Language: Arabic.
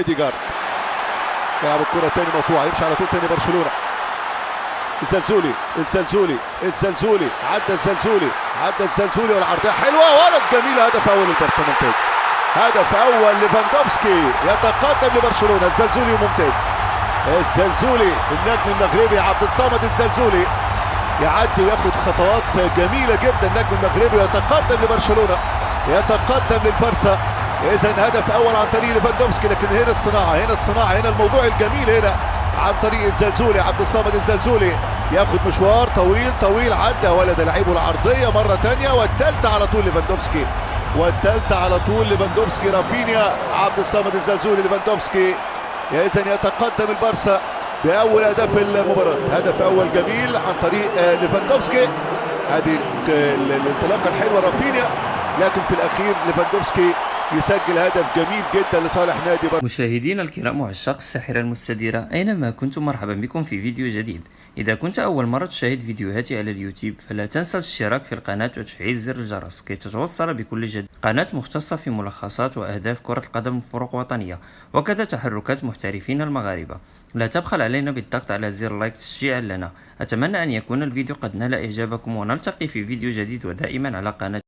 ايديجارد يلعب الكرة تاني مقطوعة، يمشي على طول تاني برشلونة. الزلزولي عدى الزلزولي والعرضية حلوة ولد جميلة. هدف أول للبرشا ممتاز. هدف أول ليفاندوفسكي يتقدم لبرشلونة. الزلزولي ممتاز. الزلزولي النجم المغربي عبد الصمد الزلزولي يعدي وياخد خطوات جميلة جدا. النجم المغربي يتقدم لبرشلونة، يتقدم للبارسا. إذا هدف أول عن طريق ليفاندوفسكي، لكن هنا الصناعة، هنا الموضوع الجميل هنا عن طريق الزلزولي. عبد الصمد الزلزولي ياخد مشوار طويل عدى ولد لعيبه العرضية مرة تانية، والثالثة على طول ليفاندوفسكي. رافينيا، عبد الصمد الزلزولي، ليفاندوفسكي. إذا يتقدم البارسا بأول أهداف المباراة. هدف أول جميل عن طريق ليفاندوفسكي. هذه الانطلاقة الحلوة رافينيا، لكن في الأخير ليفاندوفسكي يسجل هدف جميل جدا لصالح نادي مشاهدينا الكرام وعشاق الساحرة المستديرة، أينما كنتم مرحبا بكم في فيديو جديد. إذا كنت أول مرة تشاهد فيديوهاتي على اليوتيوب فلا تنسى الاشتراك في القناة وتفعيل زر الجرس كي تتوصل بكل جديد. قناة مختصة في ملخصات وأهداف كرة القدم بفروق وطنية وكذا تحركات محترفين المغاربة. لا تبخل علينا بالضغط على زر لايك تشجيعا لنا. أتمنى أن يكون الفيديو قد نال إعجابكم، ونلتقي في فيديو جديد ودائما على قناة